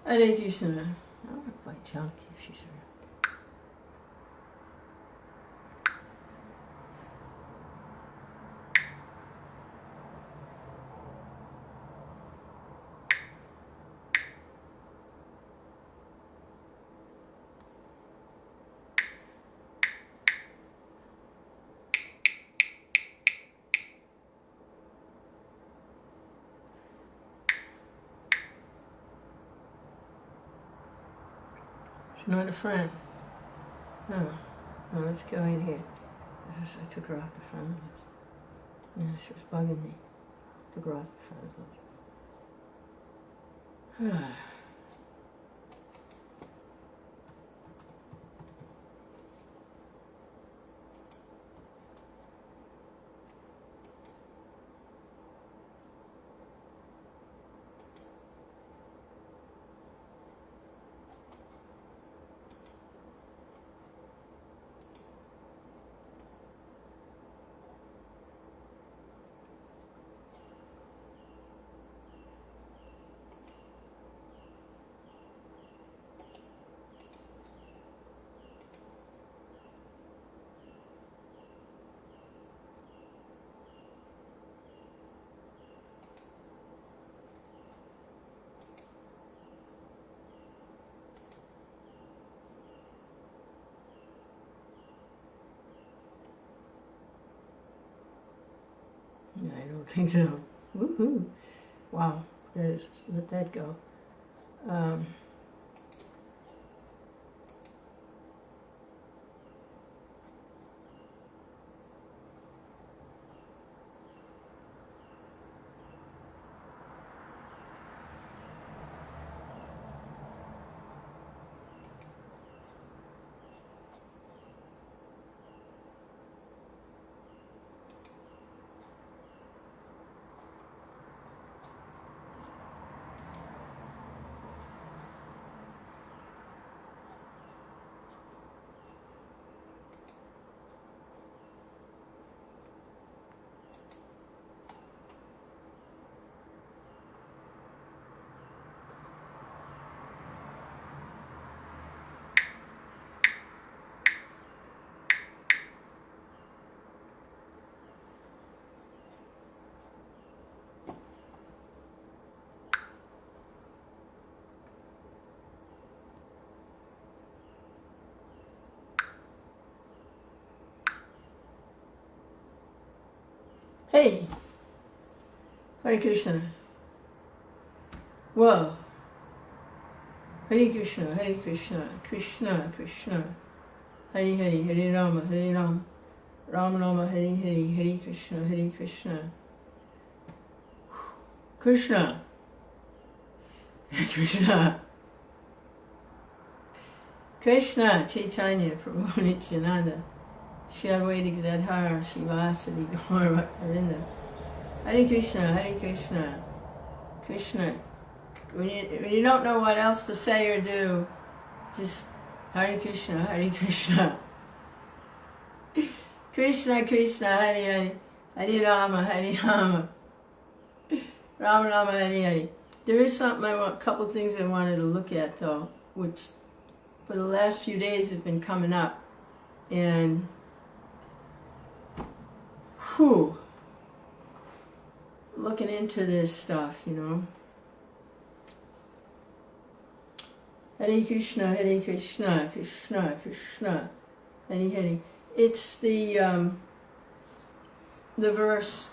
Hare Krishna. I want to invite Janaki if she's around. She's not a friend. No, let's go in here. I took her off the friend list. Yeah, she was bugging me. Took her off the friend list. Yeah, I don't think so. Woohoo! Wow, let that go. Hey, Hare Krishna. Whoa. Hare Krishna, Hare Krishna, Krishna Krishna, Hare Hare, Hare Rama, Hare Rama, Rama Rama, Hare Hare, Hare Krishna, Hare Krishna. Krishna. Krishna. Krishna, Chaitanya, Prabhu Nityananda, Shri Advaita Gadadhara, Shivasadi, Gaura Arinda. Hare Krishna, Hare Krishna, Krishna. When you don't know what else to say or do, just Hare Krishna, Hare Krishna. Krishna, Krishna, Hare Hare, Hare Rama, Hare Rama, Rama Rama, Hare Hare. There is a couple things I wanted to look at though, which for the last few days have been coming up. And, looking into this stuff, Hare Krishna, Hare Krishna, Krishna Krishna, Hare Hare. It's the verse,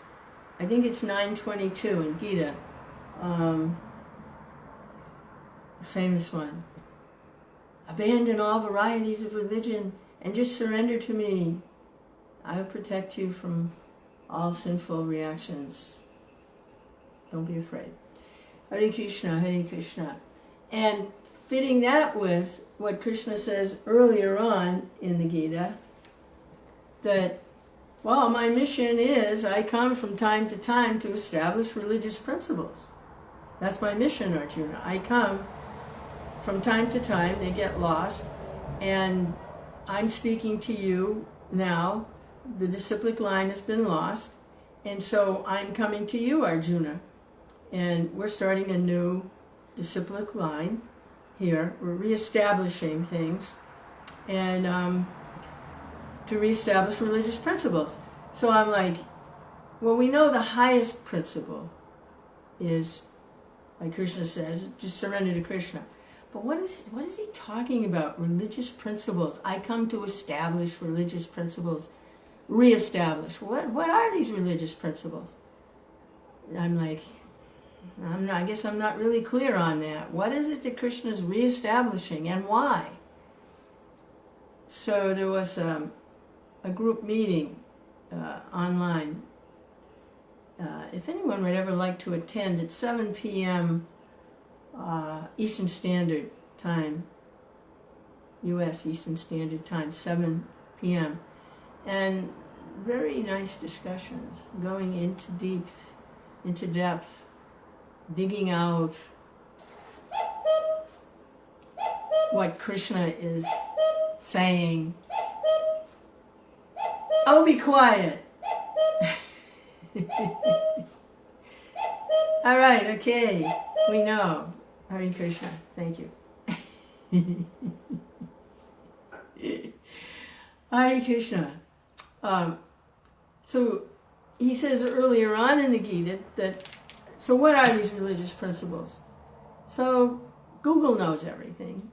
I think it's 922 in Gita, the famous one. Abandon all varieties of religion and just surrender to me. I will protect you from all sinful reactions. Don't be afraid. Hare Krishna, Hare Krishna. And fitting that with what Krishna says earlier on in the Gita, that, well, my mission is, I come from time to time to establish religious principles. That's my mission, Arjuna. I come from time to time, they get lost, and I'm speaking to you now. The disciplic line has been lost, and so I'm coming to you, Arjuna. And we're starting a new disciplic line, here. We're reestablishing things, and to reestablish religious principles. So I'm like, well, we know the highest principle is, like Krishna says, just surrender to Krishna. But what is he talking about? Religious principles. I come to establish religious principles, reestablish. What are these religious principles? I'm like, I guess I'm not really clear on that. What is it that Krishna's reestablishing, and why? So there was a group meeting online. If anyone would ever like to attend, it's 7 p.m. Eastern Standard Time, U.S. Eastern Standard Time, 7 p.m. And very nice discussions, going into depth, digging out what Krishna is saying. Oh, be quiet. All right, okay, we know. Hare Krishna, thank you. Hare Krishna. So he says earlier on in the Gita that, so what are these religious principles? So Google knows everything.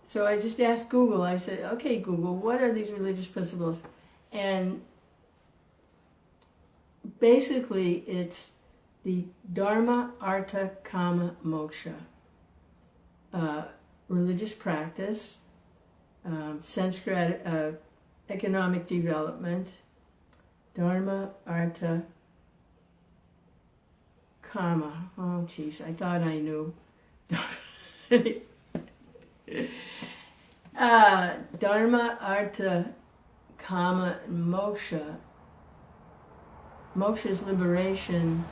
So I just asked Google, I said, okay, Google, what are these religious principles? And basically it's the Dharma, Artha, Kama, Moksha. Religious practice, sense economic development, Dharma, Artha, Kama. Oh, geez, I thought I knew. Dharma, Artha, Kama, and Moksha. Moksha is liberation.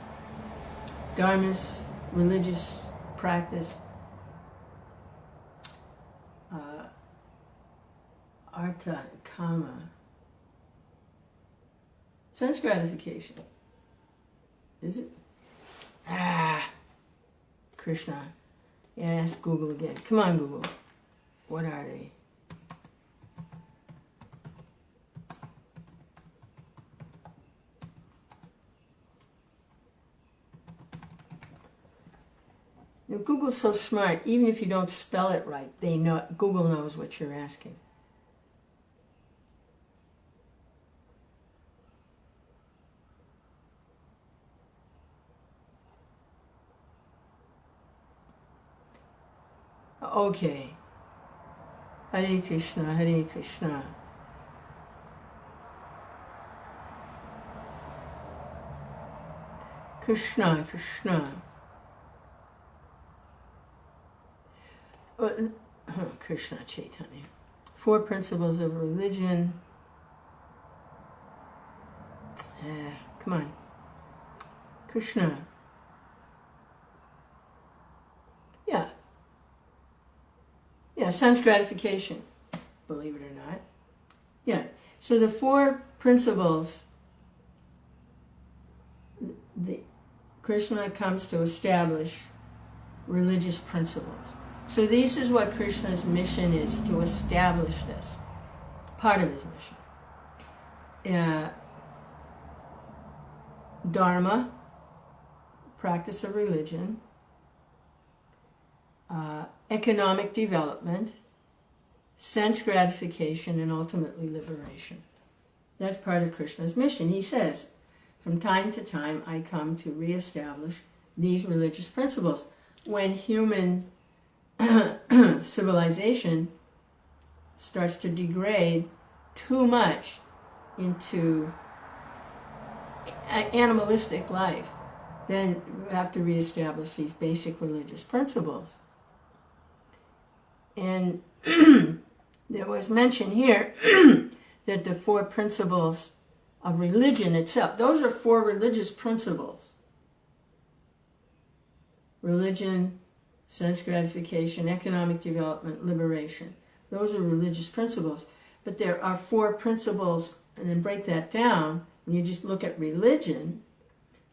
Dharma's religious practice. Artha, Kama. Sense gratification. Is it? Krishna. Yeah, ask Google again. Come on, Google. What are they? Now, Google's so smart, even if you don't spell it right, they know. Google knows what you're asking. Okay. Hare Krishna, Hare Krishna. Krishna, Krishna. Krishna Chaitanya. 4 principles of religion. Come on. Krishna. Yeah, sense gratification, believe it or not. Yeah, so the 4 principles Krishna comes to establish religious principles. So this is what Krishna's mission is, to establish this. Part of his mission. Dharma, practice of religion. Economic development, sense gratification, and ultimately liberation. That's part of Krishna's mission. He says, from time to time, I come to reestablish these religious principles. When human civilization starts to degrade too much into animalistic life, then we have to reestablish these basic religious principles. And there was mention here that the 4 principles of religion itself, those are 4 religious principles. Religion, sense gratification, economic development, liberation. Those are religious principles. But there are 4 principles, and then break that down, when you just look at religion,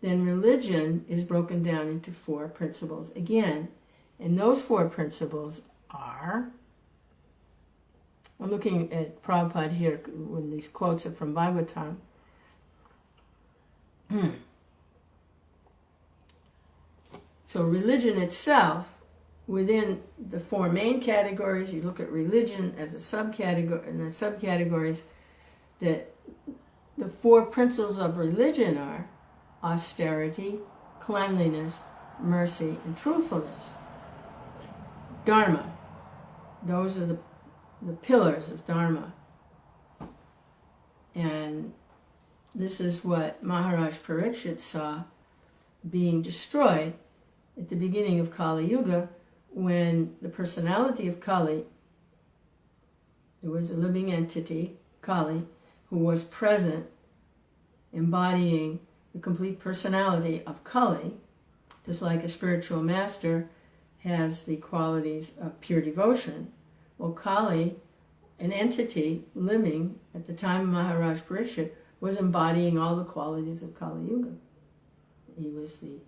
then religion is broken down into 4 principles again. And those 4 principles are, I'm looking at Prabhupada here when these quotes are from Bhagavatam. So religion itself, within the four main categories, you look at religion as a subcategory, and the subcategories, that the four principles of religion are austerity, cleanliness, mercy, and truthfulness. Dharma. Those are the pillars of Dharma. And this is what Maharaj Parikshit saw being destroyed at the beginning of Kali Yuga, when the personality of Kali, there was a living entity, Kali, who was present, embodying the complete personality of Kali, just like a spiritual master has the qualities of pure devotion. Well, Kali, an entity living at the time of Maharaj Parikshit, was embodying all the qualities of Kali Yuga. He was the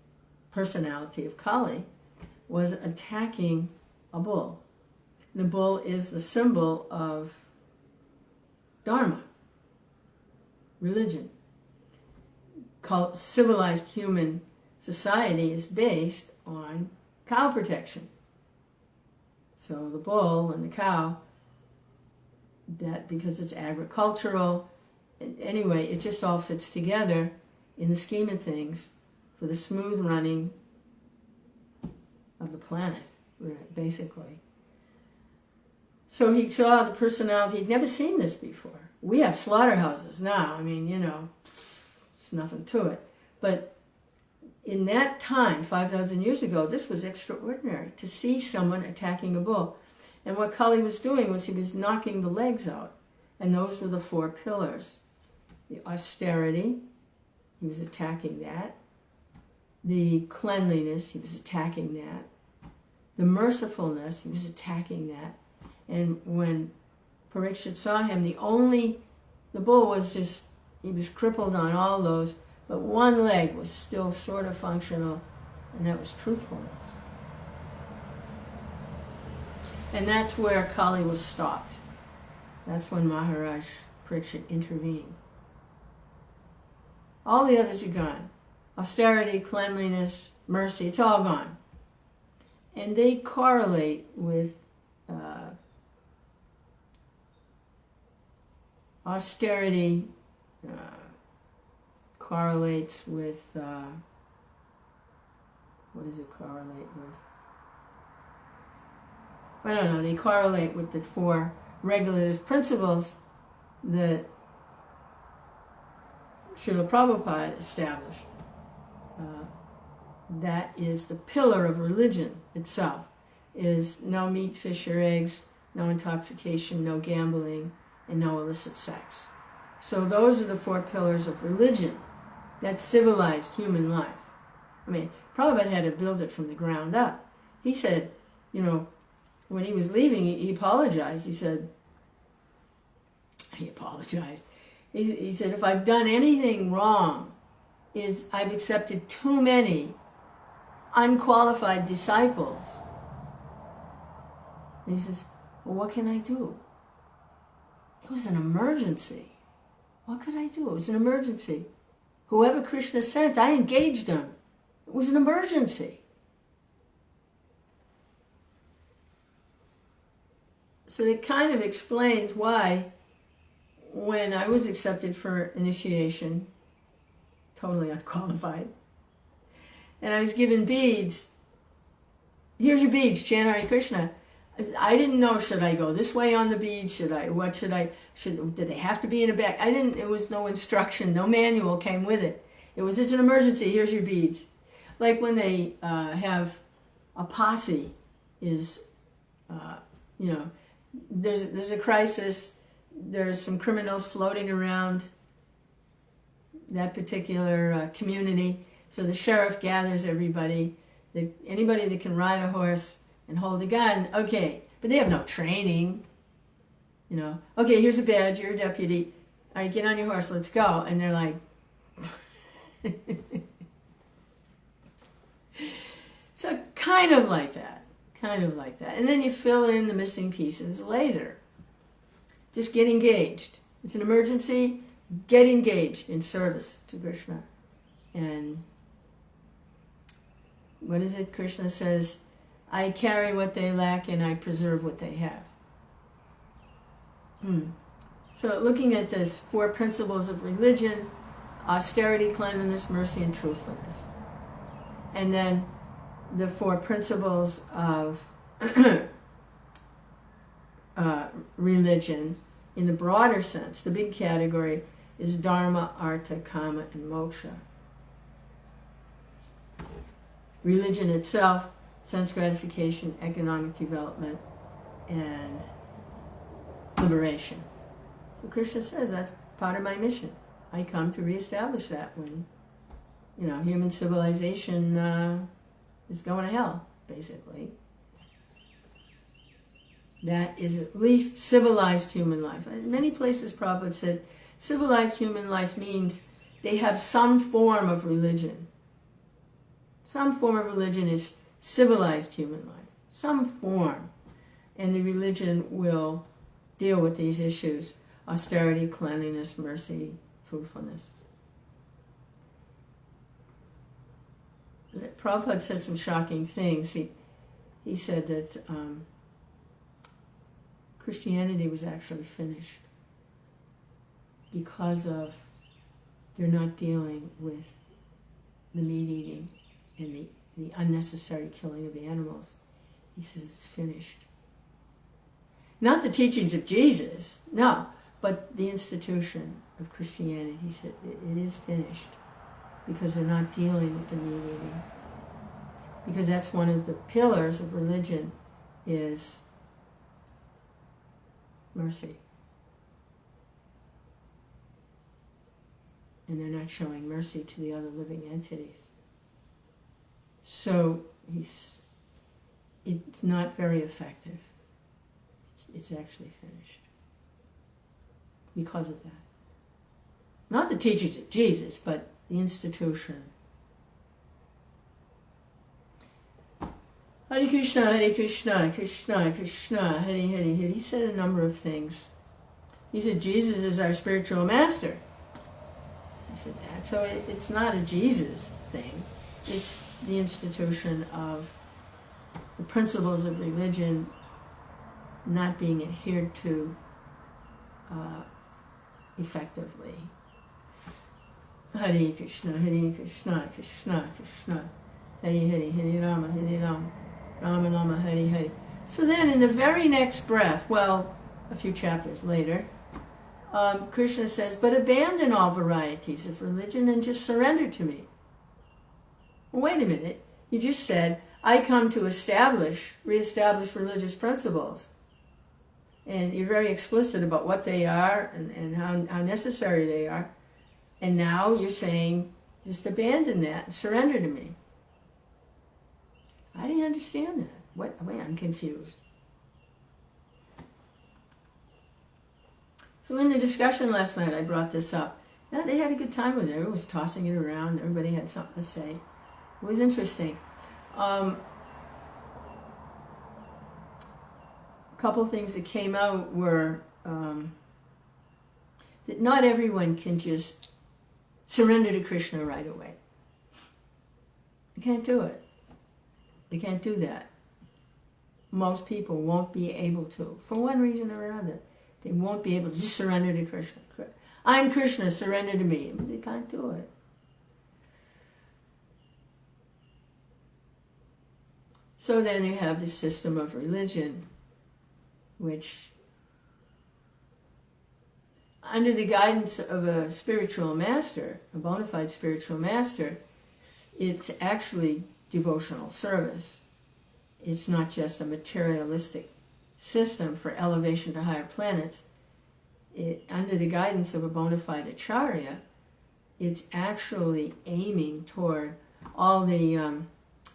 personality of Kali, was attacking a bull. The bull is the symbol of Dharma, religion. Civilized human society is based on cow protection. So the bull and the cow, that because it's agricultural, anyway, it just all fits together in the scheme of things for the smooth running of the planet, basically. So he saw the personality. He'd never seen this before. We have slaughterhouses now. I mean, it's nothing to it. But in that time, 5,000 years ago, this was extraordinary, to see someone attacking a bull. And what Kali was doing was he was knocking the legs out. And those were the four pillars. The austerity, he was attacking that. The cleanliness, he was attacking that. The mercifulness, he was attacking that. And when Parikshit saw him, the bull was just, he was crippled on all those, but one leg was still sort of functional, and that was truthfulness. And that's where Kali was stopped. That's when Maharaj Parikshit intervened. All the others are gone. Austerity, cleanliness, mercy, it's all gone. And they correlate with austerity, correlates with, what does it correlate with? I don't know, they correlate with the four regulative principles that Srila Prabhupada established. That is the pillar of religion itself, is no meat, fish, or eggs, no intoxication, no gambling, and no illicit sex. So those are the four pillars of religion. That's civilized human life. I mean, Prabhupada had to build it from the ground up. He said, when he was leaving, he apologized. He said, he said, if I've done anything wrong, is I've accepted too many unqualified disciples. And he says, well, what can I do? It was an emergency. What could I do? It was an emergency. Whoever Krishna sent, I engaged them. It was an emergency. So it kind of explains why, when I was accepted for initiation, totally unqualified, and I was given beads, here's your beads, chant Hare Krishna. I didn't know, should I go this way on the beads? Did they have to be in a bag? It was no instruction, no manual came with it. It's an emergency, here's your beads. Like when they have a posse there's a crisis, there's some criminals floating around that particular community, so the sheriff gathers everybody, anybody that can ride a horse and hold a gun, okay, but they have no training, okay, here's a badge, you're a deputy, all right, get on your horse, let's go, and they're like, so kind of like that, Kind of like that. And then you fill in the missing pieces later. Just get engaged. It's an emergency. Get engaged in service to Krishna. And what is it? Krishna says, I carry what they lack and I preserve what they have. So looking at this 4 principles of religion: austerity, cleanliness, mercy, and truthfulness. And then the 4 principles of religion in the broader sense. The big category is dharma, artha, kama, and moksha. Religion itself, sense gratification, economic development, and liberation. So Krishna says that's part of my mission. I come to reestablish that when, human civilization is going to hell, basically. That is at least civilized human life. In many places, Prabhupada said, civilized human life means they have some form of religion. Some form of religion is civilized human life. Some form. And the religion will deal with these issues: austerity, cleanliness, mercy, truthfulness. Prabhupada said some shocking things. He said that Christianity was actually finished because of they're not dealing with the meat eating and the unnecessary killing of animals. He says it's finished. Not the teachings of Jesus, no, but the institution of Christianity. He said it is finished because they're not dealing with the meat eating. Because that's one of the pillars of religion, is mercy. And they're not showing mercy to the other living entities. So it's not very effective. It's actually finished because of that. Not the teachings of Jesus, but the institution. Hare Krishna, Krishna Krishna, Hare Hare. He said a number of things. He said Jesus is our spiritual master. I said that. So it's not a Jesus thing. It's the institution of the principles of religion not being adhered to effectively. Hare Krishna, Krishna Krishna, Hare Hare, Hare Rama, Rama Rama, Hare Hare. So then in the very next breath, well, a few chapters later, Krishna says, but abandon all varieties of religion and just surrender to me. Well, wait a minute. You just said, I come to reestablish religious principles. And you're very explicit about what they are and how necessary they are. And now you're saying, just abandon that and surrender to me. I didn't understand that. Wait, I'm confused. So in the discussion last night, I brought this up. Now, they had a good time with it. Everyone was tossing it around. Everybody had something to say. It was interesting. A couple things that came out were that not everyone can just surrender to Krishna right away. You can't do it. You can't do that. Most people won't be able to, for one reason or another. They won't be able to just surrender to Krishna. I'm Krishna, surrender to me. They can't do it. So then you have the system of religion, which, under the guidance of a spiritual master, a bona fide spiritual master, it's actually devotional service. It's not just a materialistic system for elevation to higher planets. Under the guidance of a bona fide acharya, it's actually aiming toward all the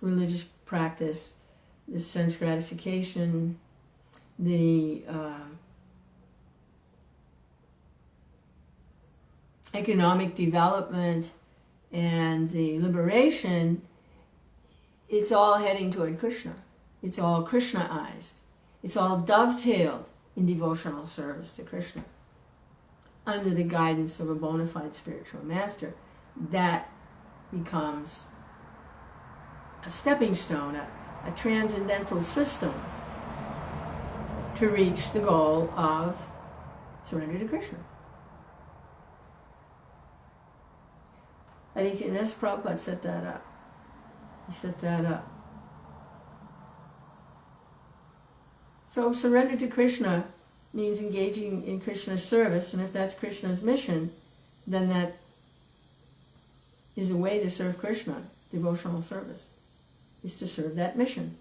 religious practice, the sense gratification, the economic development, and the liberation. It's all heading toward Krishna. It's all Krishnaized. It's all dovetailed in devotional service to Krishna under the guidance of a bona fide spiritual master. That becomes a stepping stone, a transcendental system to reach the goal of surrender to Krishna. And that's Prabhupada set that up. He set that up. So surrender to Krishna means engaging in Krishna's service, and if that's Krishna's mission, then that is a way to serve Krishna. Devotional service is to serve that mission,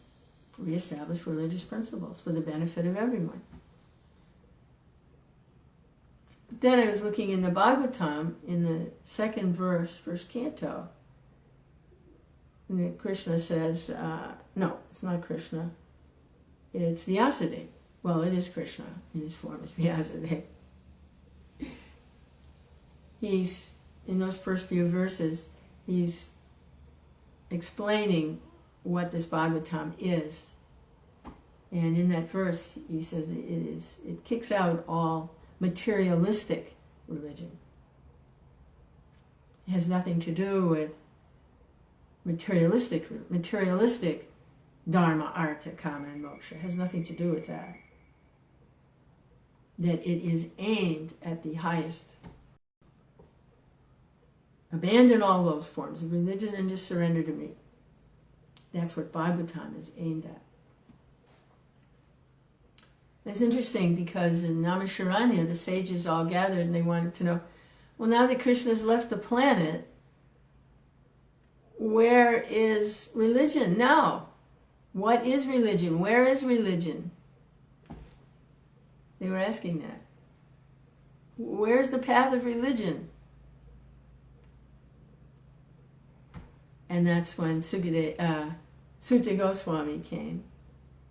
reestablish religious principles for the benefit of everyone. But then I was looking in the Bhagavatam, in the second verse, first canto, and Krishna says, no, it's not Krishna, it's Vyasadeva. Well, it is Krishna in his form as Vyasadeva. He's, in those first few verses, he's explaining what this Bhagavatam is. And in that verse, he says it kicks out all materialistic religion. It has nothing to do with materialistic dharma, artha, kama, and moksha. It has nothing to do with that. That it is aimed at the highest. Abandon all those forms of religion and just surrender to me. That's what Bhagavatam is aimed at. It's interesting because in Naimisharanya, the sages all gathered and they wanted to know, well, now that Krishna's left the planet, where is religion now? What is religion? Where is religion? They were asking that. Where's the path of religion? And that's when Sutta Goswami came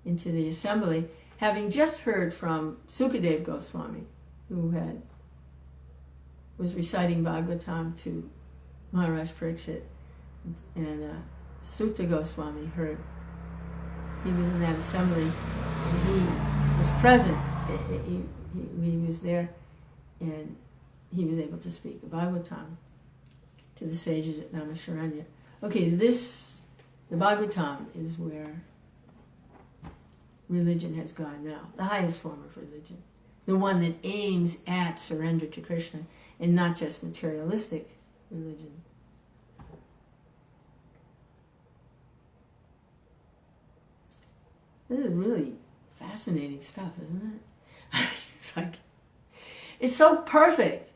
into the assembly, having just heard from Sukadeva Goswami, who was reciting Bhagavatam to Maharaj Pariksit, and Sutta Goswami heard. He was in that assembly, and he was present. He was there, and he was able to speak the Bhagavatam to the sages at Naimisharanya. Okay, the Bhagavatam is where religion has gone now, the highest form of religion, the one that aims at surrender to Krishna and not just materialistic religion. This is really fascinating stuff, isn't it? It's so perfect.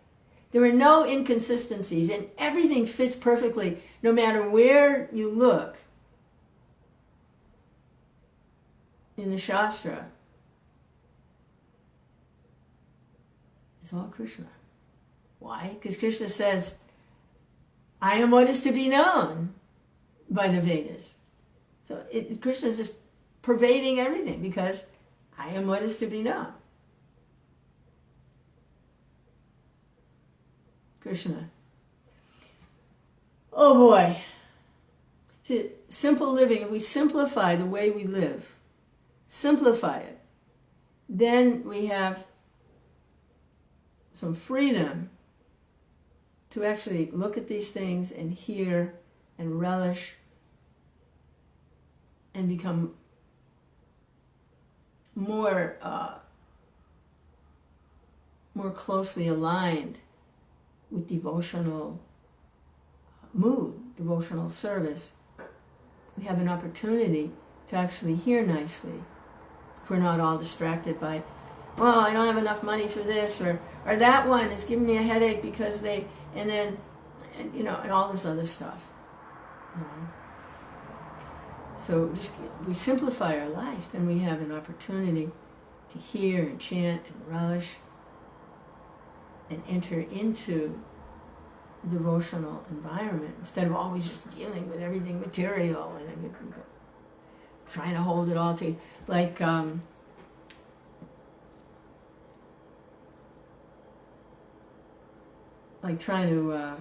There are no inconsistencies, and everything fits perfectly, no matter where you look in the Shastra. It's all Krishna. Why? Because Krishna says, I am what is to be known by the Vedas. So Krishna is just pervading everything, because I am what is to be known. Krishna. Oh boy. See, simple living, if we simplify the way we live, simplify it, then we have some freedom to actually look at these things and hear and relish and become more closely aligned with devotional mood, devotional service. We have an opportunity to actually hear nicely. If we're not all distracted by, well, I don't have enough money for this, or that one is giving me a headache because they, and all this other stuff. So just we simplify our life, then we have an opportunity to hear and chant and relish and enter into a devotional environment instead of always just dealing with everything material and trying to hold it all together. Like trying to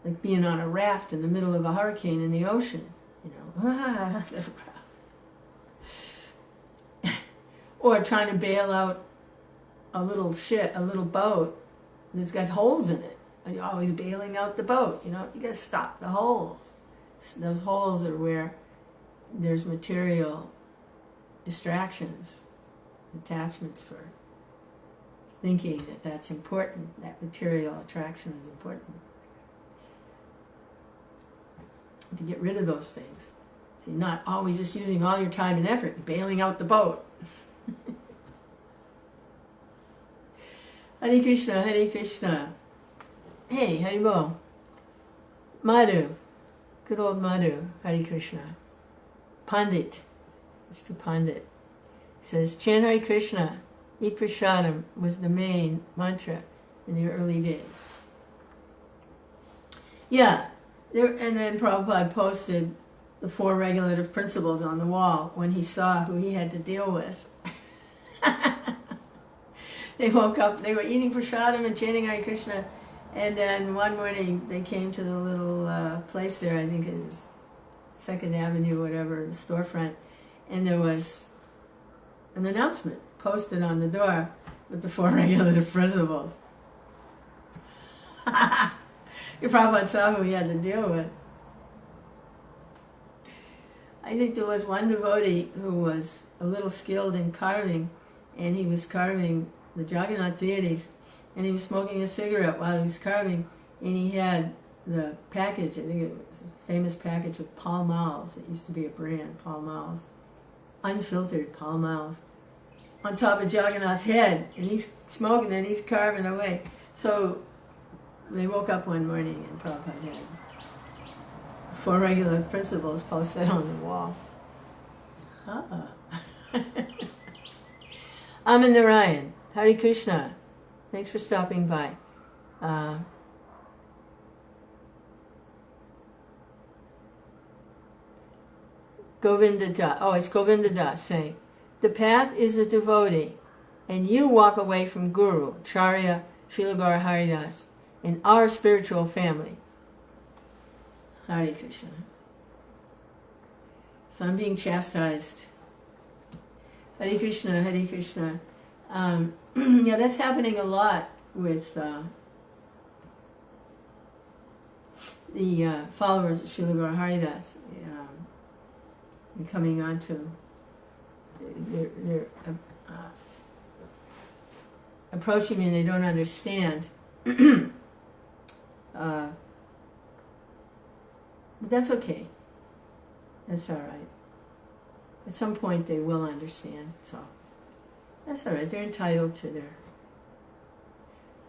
like being on a raft in the middle of a hurricane in the ocean, Or trying to bail out a little boat that's got holes in it. And you're always bailing out the boat, you gotta stop the holes. Those holes are where there's material distractions, attachments for thinking that that's important, that material attraction is important. To get rid of those things. So you're not always just using all your time and effort bailing out the boat. Hare Krishna, Hare Krishna. Hey, Haribol. Madhu. Good old Madhu. Hare Krishna. Pandit. Mr. Pandit. Says, chant Hare Krishna. Eat prasadam was the main mantra in the early days. Yeah. And then Prabhupada posted the 4 regulative principles on the wall when he saw who he had to deal with. They woke up, they were eating prasadam and chanting Hare Krishna, and then one morning they came to the little place there, I think it's 2nd Avenue, whatever, the storefront, and there was an announcement posted on the door with the 4 regulative principles. Your Prabhupada saw who he had to deal with. I think there was one devotee who was a little skilled in carving, and he was carving the Jagannath deities, and he was smoking a cigarette while he was carving, and he had the package, I think it was a famous package of Pall Malls, it used to be a brand, Pall Malls, unfiltered Pall Malls, on top of Jagannath's head, and he's smoking and he's carving away. So they woke up one morning and Prabhupada had 4 regular principles posted on the wall. Amin Narayan, Hare Krishna. Thanks for stopping by. Govinda Das. Oh, it's Govinda Das saying, the path is the devotee, and you walk away from Guru, Charya, Srila Haridas, in our spiritual family. Hare Krishna. So I'm being chastised. Hare Krishna, Hare Krishna. Yeah, that's happening a lot with the followers of Srila Haridas. They're coming on to, they're approaching me and they don't understand. But that's okay. That's all right. At some point they will understand, so that's all right. They're entitled to their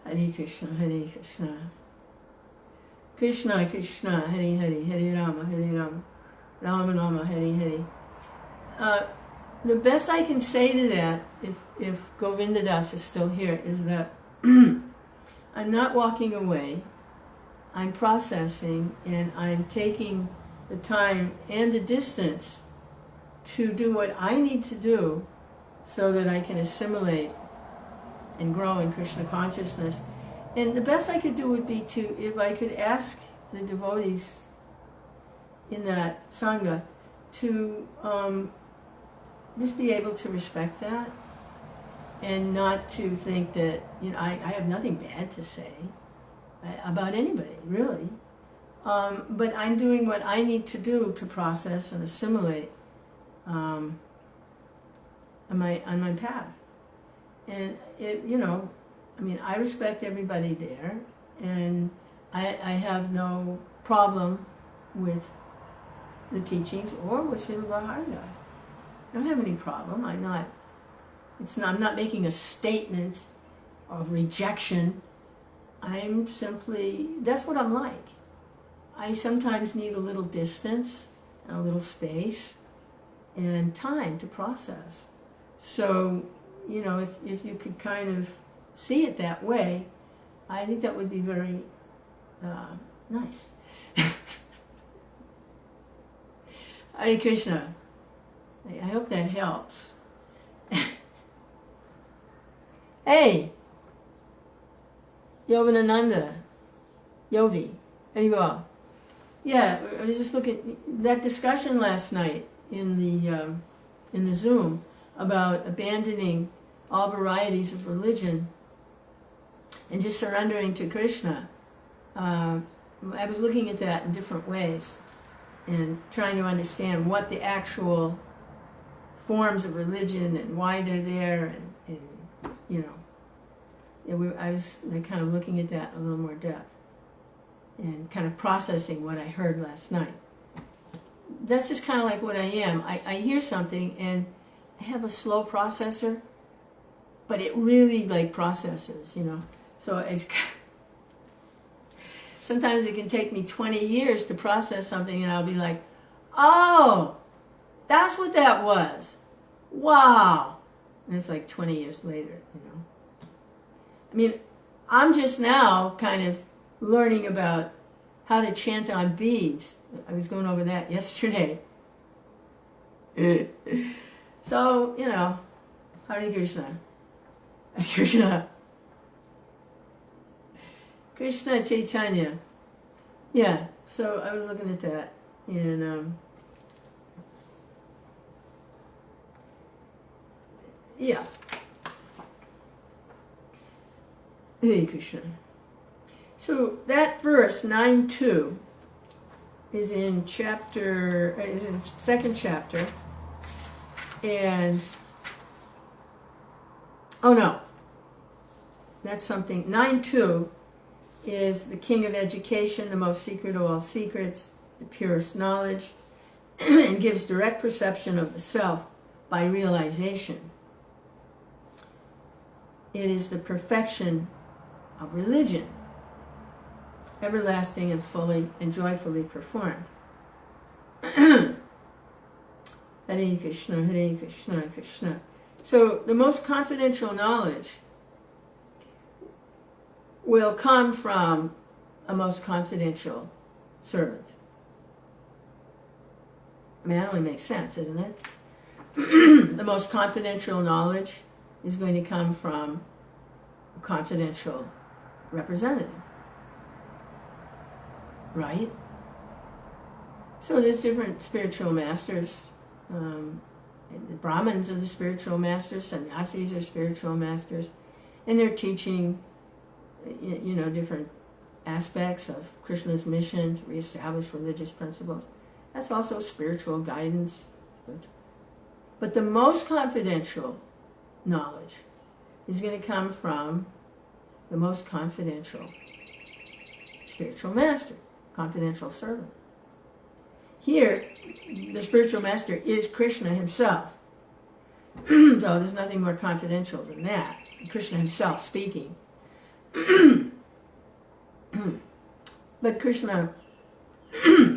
Hare Krishna, Hare Krishna. Krishna, Krishna, Hare Hare, Hare Rama, Hare Rama, Rama Rama, Hare Hare. The best I can say to that, if Govinda Das is still here, is that I'm not walking away. I'm processing, and I'm taking the time and the distance to do what I need to do so that I can assimilate and grow in Krishna consciousness. And the best I could do would be to, if I could ask the devotees in that Sangha to just be able to respect that and not to think that, I have nothing bad to say about anybody, really. But I'm doing what I need to do to process and assimilate on my path. And I respect everybody there, and I have no problem with the teachings or with Srila Haridas. I don't have any problem. I'm not making a statement of rejection. I'm simply, that's what I'm like. I sometimes need a little distance, and a little space, and time to process. So, if you could kind of see it that way, I think that would be very nice. Hare Krishna. I hope that helps. Hey! Yovanananda. Yovi. There you are. Yeah, I was just looking, that discussion last night in the Zoom about abandoning all varieties of religion and just surrendering to Krishna, I was looking at that in different ways and trying to understand what the actual forms of religion and why they're there, and you know, I was kind of looking at that in a little more depth and kind of processing what I heard last night. That's just kind of like what I am. I hear something and I have a slow processor, but it really like processes, you know. So it's sometimes it can take me 20 years to process something, and I'll be like, oh, that's what that was. Wow. And it's like 20 years later, you know. I mean, I'm just now kind of learning about how to chant on beads. I was going over that yesterday. So, you know, Hare Krishna. Hare Krishna. Krishna Chaitanya. Yeah, so I was looking at that, and yeah. Hare Krishna. So that verse 9:2 is in second chapter, and oh no, that's something. 9:2 is the king of education, the most secret of all secrets, the purest knowledge, and gives direct perception of the self by realization. It is the perfection of religion, everlasting and fully and joyfully performed. Hare Krishna, Hare Krishna, Krishna. So the most confidential knowledge will come from a most confidential servant. I mean, that only makes sense, isn't it? The most confidential knowledge is going to come from a confidential representative. Right? So there's different spiritual masters. The Brahmins are the spiritual masters, sannyasis are spiritual masters, and they're teaching, you know, different aspects of Krishna's mission to reestablish religious principles. That's also spiritual guidance. But the most confidential knowledge is going to come from the most confidential spiritual master, confidential servant. Here, the spiritual master is Krishna himself. So there's nothing more confidential than that. Krishna himself speaking. But Krishna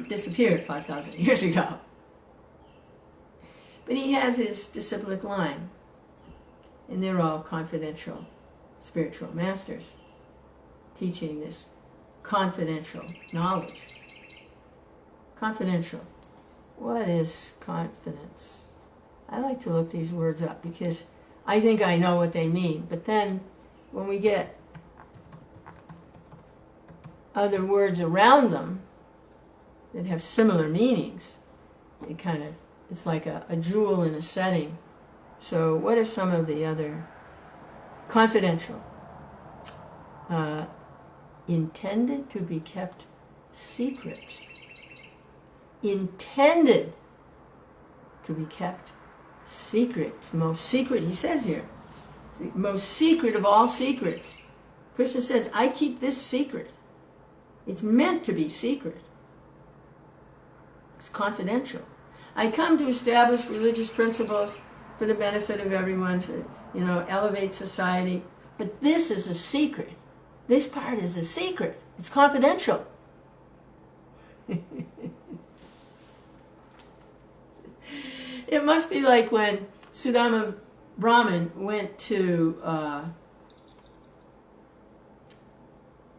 disappeared 5,000 years ago. But he has his disciplic line, and they're all confidential spiritual masters teaching this confidential knowledge. Confidential. What is confidence? I like to look these words up because I think I know what they mean, but then when we get other words around them that have similar meanings, it's like a jewel in a setting. So what are some of the other confidential? Intended to be kept secret. Intended to be kept secret. It's the most secret, he says here. It's the most secret of all secrets. Krishna says, I keep this secret. It's meant to be secret. It's confidential. I come to establish religious principles for the benefit of everyone, to, elevate society. But this is a secret. This part is a secret. It's confidential. It must be like when Sudama Brahman went to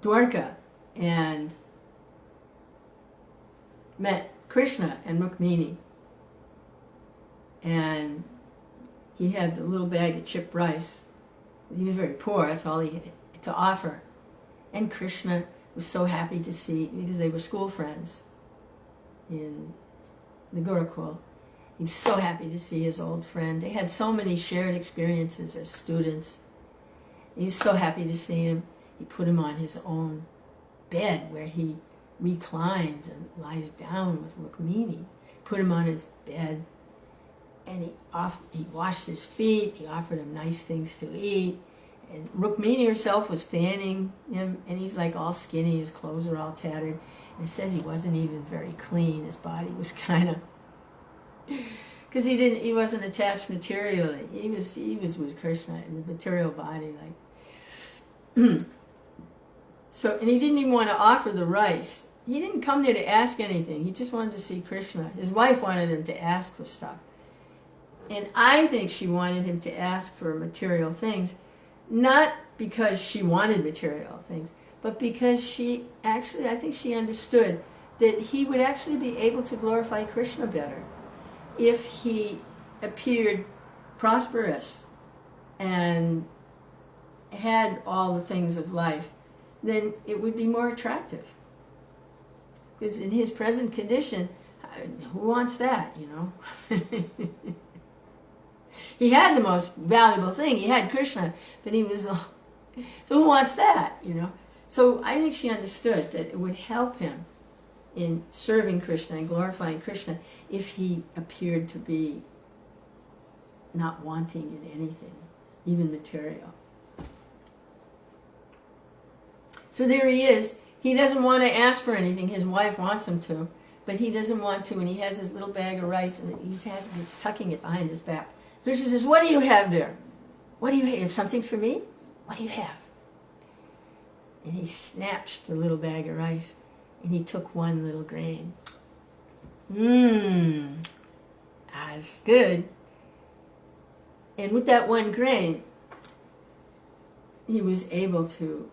Dwarka and met Krishna and Rukmini. And he had the little bag of chipped rice. He was very poor, that's all he had to offer. And Krishna was so happy to see, because they were school friends in the Gurukul. He was so happy to see his old friend. They had so many shared experiences as students. He was so happy to see him. He put him on his own bed where he reclines and lies down with Rukmini. Put him on his bed, and he washed his feet. He offered him nice things to eat. And Rukmini herself was fanning him, and he's like all skinny. His clothes are all tattered. And it says he wasn't even very clean. His body was kind of, because he wasn't attached materially. He was with Krishna in the material body, like. So, and he didn't even want to offer the rice. He didn't come there to ask anything. He just wanted to see Krishna. His wife wanted him to ask for stuff. And I think she wanted him to ask for material things, not because she wanted material things, but because I think she understood that he would actually be able to glorify Krishna better if he appeared prosperous and had all the things of life. Then it would be more attractive. Because in his present condition, who wants that, you know? He had the most valuable thing. He had Krishna, but he was, so who wants that, you know? So I think she understood that it would help him in serving Krishna and glorifying Krishna if he appeared to be not wanting in anything, even material. So there he is. He doesn't want to ask for anything. His wife wants him to, but he doesn't want to, and he has his little bag of rice, and he's tucking it behind his back. Krishna says, "What do you have there? What do you have? Something for me? What do you have?" And he snatched the little bag of rice, and he took one little grain. That's good. And with that one grain, he was able to,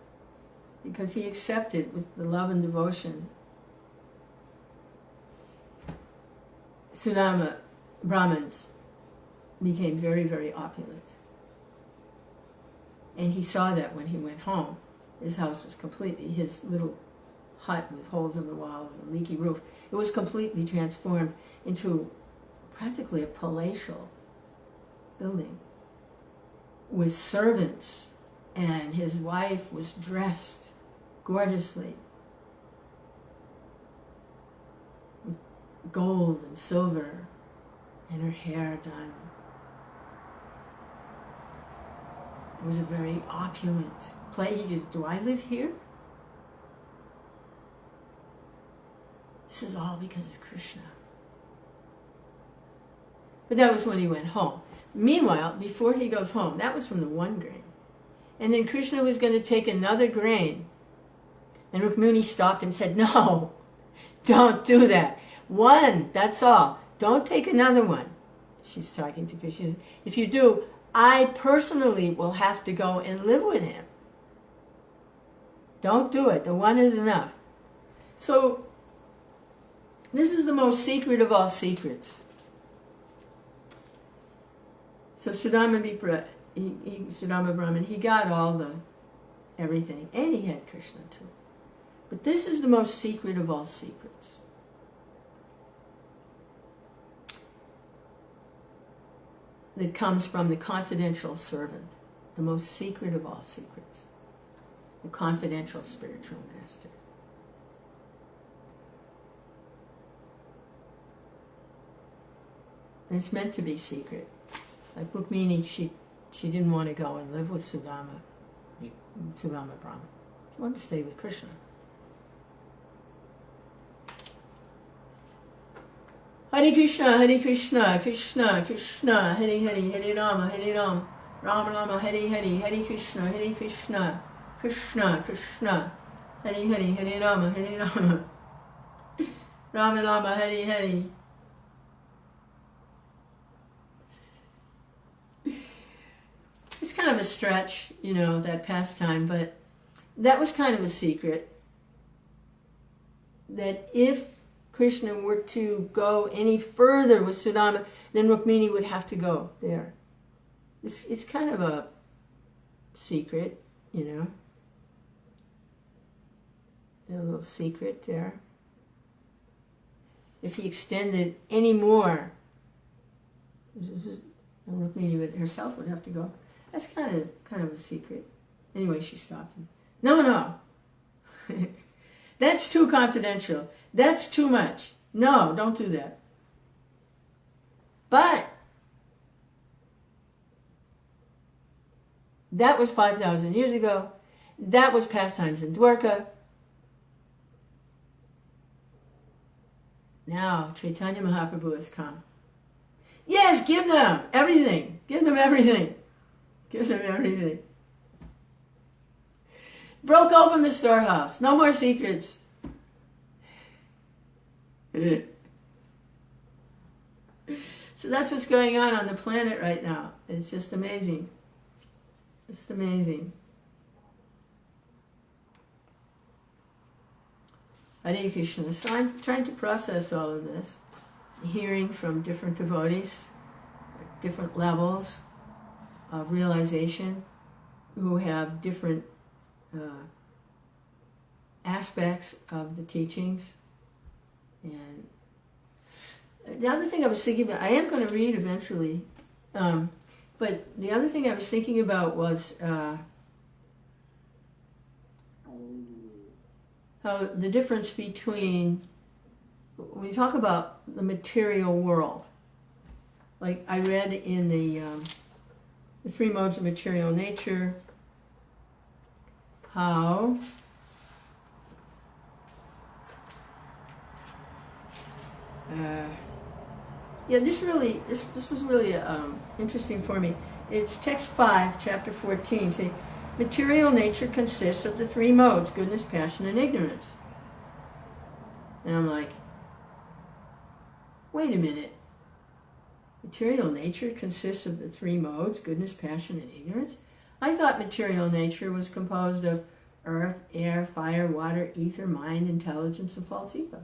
because he accepted with the love and devotion, Sudama Brahmins became very, very opulent. And he saw that when he went home. His house was completely, his little hut with holes in the walls and leaky roof, it was completely transformed into practically a palatial building with servants, and his wife was dressed gorgeously with gold and silver, and her hair done. It was a very opulent place. He says, "Do I live here?" This is all because of Krishna. But that was when he went home. Meanwhile, before he goes home, that was from the one grain. And then Krishna was going to take another grain. And Rukmini stopped him and said, "No, don't do that. One, that's all. Don't take another one." She's talking to Krishna. She says, "If you do, I personally will have to go and live with him. Don't do it. The one is enough." So, this is the most secret of all secrets. So Sudama Brahman, he got all the everything, and he had Krishna too. But this is the most secret of all secrets. That comes from the confidential servant, the most secret of all secrets, the confidential spiritual master. And it's meant to be secret. Like Rukmini, she didn't want to go and live with Sudama Brahman. She wanted to stay with Krishna. Hare Krishna, Krishna Krishna, Hare Rama, Rama Rama, Hare Krishna, Krishna Krishna, Hare Rama, Rama Rama, Hare. It's kind of a stretch, that pastime, but that was kind of a secret. That if Krishna were to go any further with Sudama, then Rukmini would have to go there. It's kind of a secret, a little secret there. If he extended any more Rukmini herself would have to go. That's kind of a secret. Anyway, she stopped him. No. That's too confidential. That's too much. No, don't do that. But that was 5,000 years ago. That was pastimes in Dwarka. Now Chaitanya Mahaprabhu has come. Yes, give them everything. Give them everything. Give them everything. Broke open the storehouse. No more secrets. So that's what's going on the planet right now. It's just amazing. It's amazing. Hare Krishna. So I'm trying to process all of this, hearing from different devotees, different levels of realization, who have different aspects of the teachings. And the other thing I was thinking about, I am going to read eventually, but the other thing I was thinking about was how the difference between, when you talk about the material world, like I read in the three modes of material nature, how this was really interesting for me. It's text 5, chapter 14. Say, material nature consists of the three modes: goodness, passion, and ignorance. And I'm like, wait a minute. Material nature consists of the three modes: goodness, passion, and ignorance? I thought material nature was composed of earth, air, fire, water, ether, mind, intelligence, and false ego.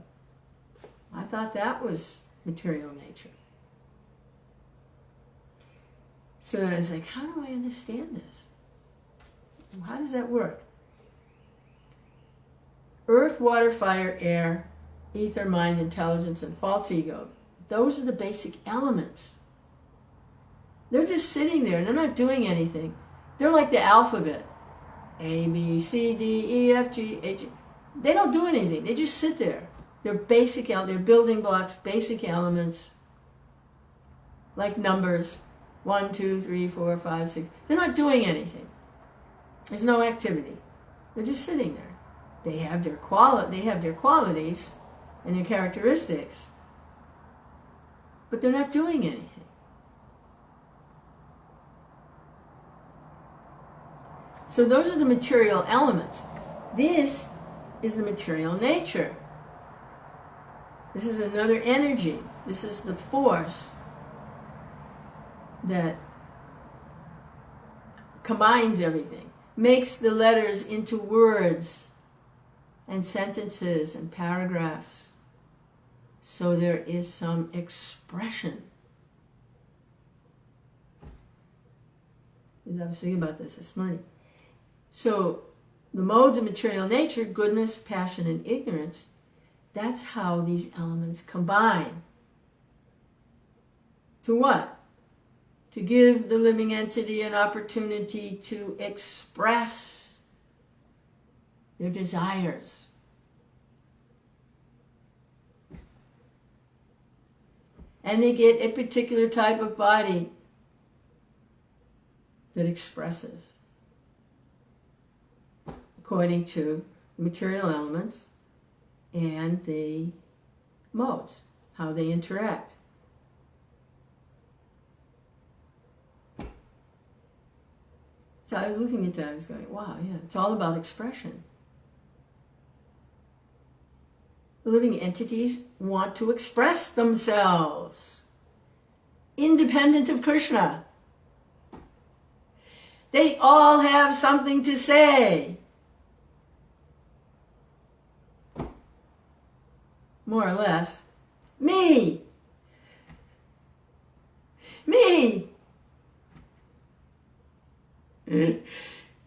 I thought that was material nature. So I was like, how do I understand this? How does that work? Earth, water, fire, air, ether, mind, intelligence, and false ego. Those are the basic elements. They're just sitting there. They're not doing anything. They're like the alphabet. A, B, C, D, E, F, G, H. They don't do anything. They just sit there. They're basic, they're building blocks, basic elements, like numbers, 1, 2, 3, 4, 5, 6. They're not doing anything. There's no activity. They're just sitting there. They have their qualities and their characteristics, but they're not doing anything. So those are the material elements. This is the material nature. This is another energy. This is the force that combines everything, makes the letters into words and sentences and paragraphs, so there is some expression. I was thinking about this morning. So the modes of material nature, goodness, passion, and ignorance, that's how these elements combine. To what? To give the living entity an opportunity to express their desires. And they get a particular type of body that expresses according to the material elements and the modes, how they interact. So I was looking at that, I was going, wow, yeah, it's all about expression. The living entities want to express themselves, independent of Krishna. They all have something to say. More or less. Me!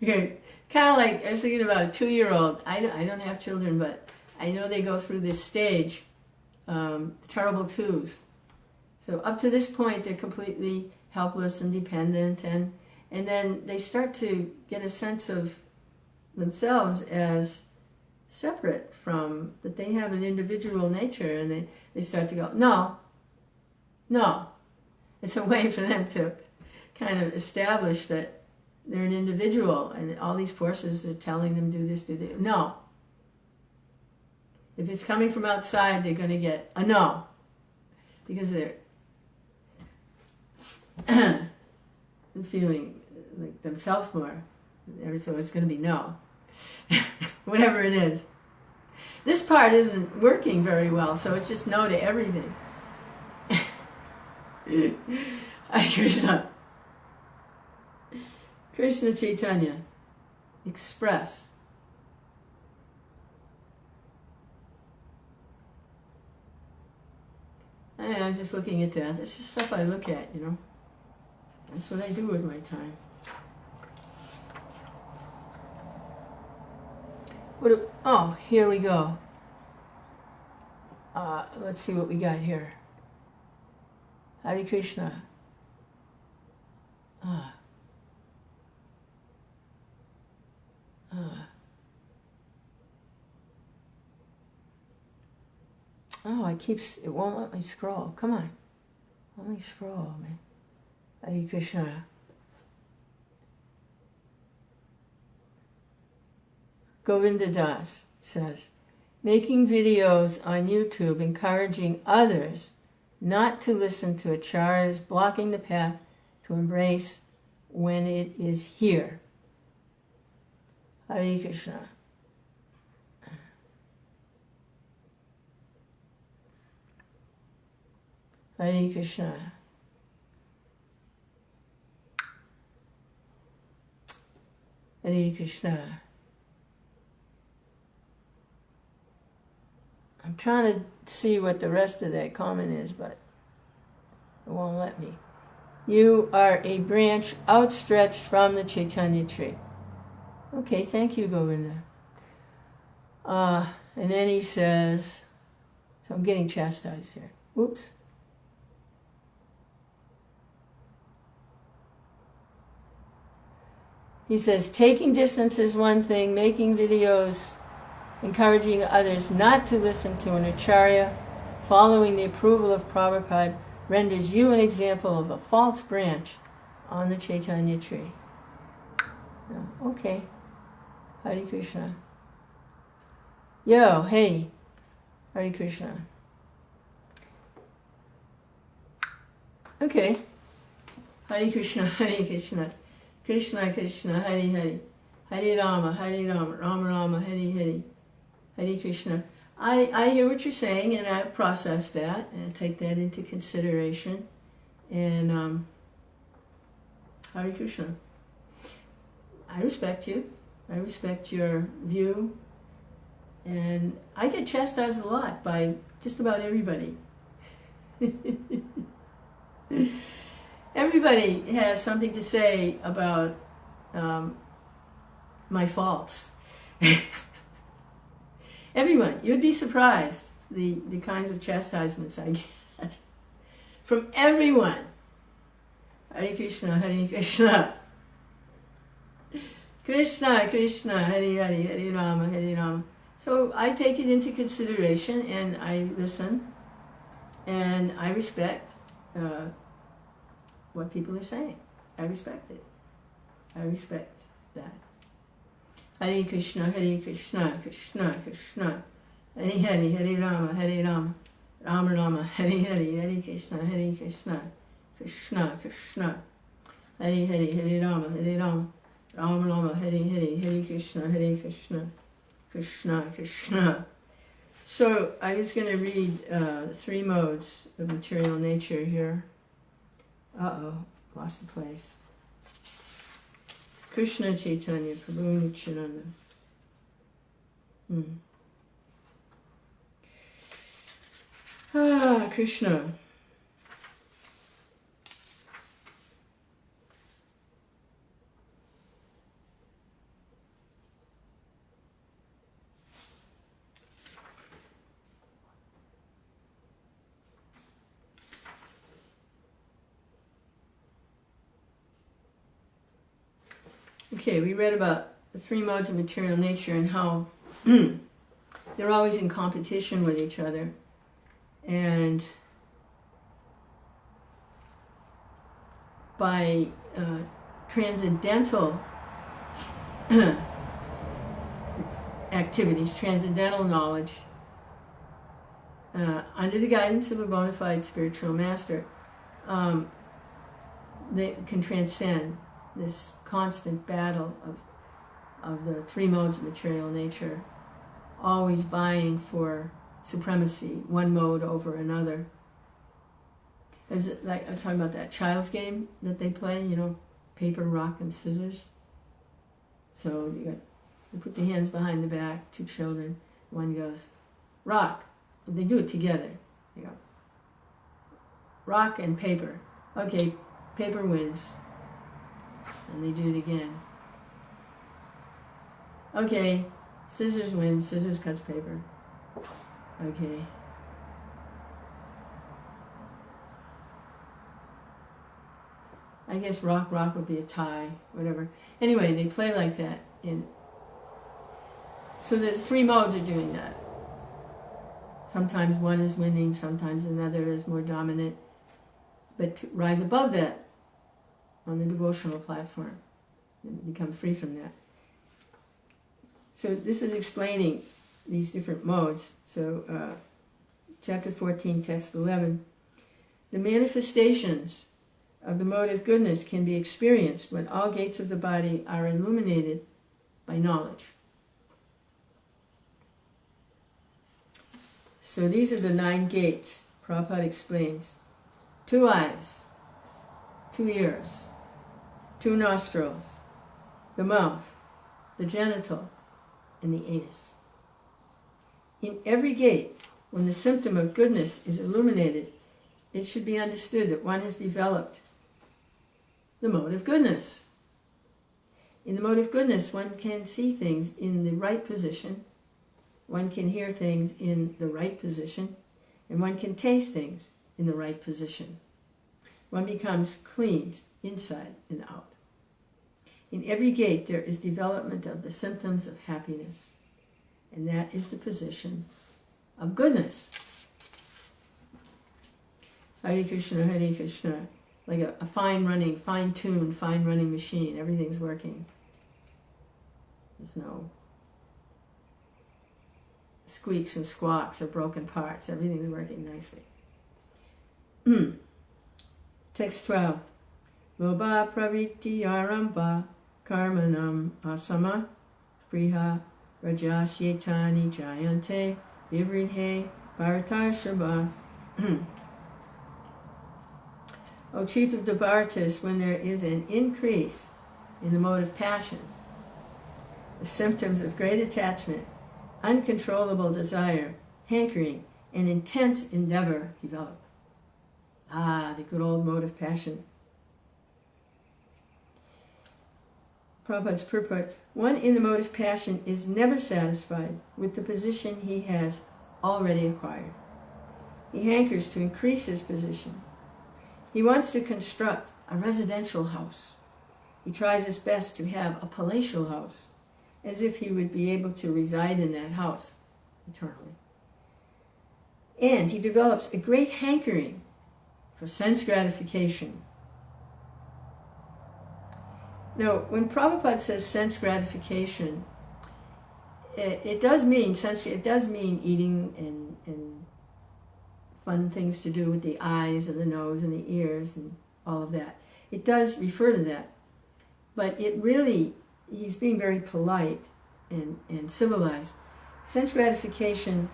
Okay, kind of like, I was thinking about a 2-year-old. I don't have children, but I know they go through this stage, the terrible twos. So up to this point, they're completely helpless and dependent, and then they start to get a sense of themselves as separate from, that they have an individual nature, and they start to go, no. It's a way for them to kind of establish that they're an individual, and all these forces are telling them do this, do that. No. If it's coming from outside, they're going to get a no, because they're feeling like themselves more. So it's going to be no. Whatever it is. This part isn't working very well, so it's just no to everything. Hare Krishna. Krishna Chaitanya, express. I was just looking at that. That's just stuff I look at, That's what I do with my time. Here we go. Let's see what we got here. Hare Krishna. It won't let me scroll. Come on. Let me scroll, man. Hare Krishna. Govinda Das says, making videos on YouTube encouraging others not to listen to acharyas, blocking the path to embrace when it is here. Hare Krishna. Hare Krishna. Hare Krishna. I'm trying to see what the rest of that comment is, but it won't let me. You are a branch outstretched from the Chaitanya tree. Okay, thank you, Govinda. And then he says, so I'm getting chastised here. Oops. He says, taking distance is one thing, making videos encouraging others not to listen to an acharya, following the approval of Prabhupada, renders you an example of a false branch on the Chaitanya tree. Okay. Hare Krishna. Yo, hey. Hare Krishna. Okay. Hare Krishna, Hare Krishna. Krishna Krishna, Hare Hare. Hare Rama, Rama Rama, Hare Hare. Hare Krishna. I hear what you're saying, and I process that and take that into consideration. And Hare Krishna. I respect you. I respect your view. And I get chastised a lot by just about everybody. Everybody has something to say about my faults. Everyone. You'd be surprised the kinds of chastisements I get from everyone. Hare Krishna, Hare Krishna. Krishna, Krishna, Hare Hare, Hare Rama, Hare Rama. So I take it into consideration, and I listen, and I respect what people are saying. I respect it. I respect that. Hare Krishna, Krishna Krishna, Hare Hare, Hare Rama, Rama Rama, Hare Hare, Hare Krishna, Krishna Krishna, Hare Hare, Hare Rama, Rama Rama, Hare Hare, Hare Krishna, Krishna Krishna. So I was going to read 3 modes of material nature here. Lost the place. Krishna Chaitanya, Prabhu Nityananda. Krishna. Okay, we read about the three modes of material nature and how they're always in competition with each other. And by transcendental activities, transcendental knowledge, under the guidance of a bona fide spiritual master, they can transcend this constant battle of the three modes of material nature, always vying for supremacy, one mode over another. As like I was talking about that child's game that they play, paper, rock, and scissors. So you put the hands behind the back, two children. One goes, rock. They do it together. You go, rock and paper. Okay, paper wins. And they do it again. Okay, scissors wins. Scissors cuts paper. Okay. I guess rock would be a tie, whatever. Anyway, they play like that. So there's three modes of doing that. Sometimes one is winning, sometimes another is more dominant. But to rise above that on the devotional platform and become free from that. So this is explaining these different modes. So chapter 14, text 11. The manifestations of the mode of goodness can be experienced when all gates of the body are illuminated by knowledge. So these are the 9 gates. Prabhupada explains. 2 eyes, 2 ears, 2 nostrils, the mouth, the genital, and the anus. In every gate, when the symptom of goodness is illuminated, it should be understood that one has developed the mode of goodness. In the mode of goodness, one can see things in the right position, one can hear things in the right position, and one can taste things in the right position. One becomes clean inside and out. In every gate there is development of the symptoms of happiness, and that is the position of goodness. Hare Krishna, Hare Krishna. Like a fine-tuned, fine-running machine. Everything's working. There's no squeaks and squawks or broken parts. Everything's working nicely. Text 12. Loba praviti aramba karmanam asama priha rajasyetani jayante vivridhe bharatarshaba. O chief of the Varieties, when there is an increase in the mode of passion, the symptoms of great attachment, uncontrollable desire, hankering, and intense endeavor develop. The good old mode of passion. Prabhupada's purport: one in the mode of passion is never satisfied with the position he has already acquired. He hankers to increase his position. He wants to construct a residential house. He tries his best to have a palatial house, as if he would be able to reside in that house eternally. And he develops a great hankering for sense gratification. Now, when Prabhupada says sense gratification, it does mean eating and fun things to do with the eyes and the nose and the ears and all of that. It does refer to that. But it really, he's being very polite and civilized. Sense gratification,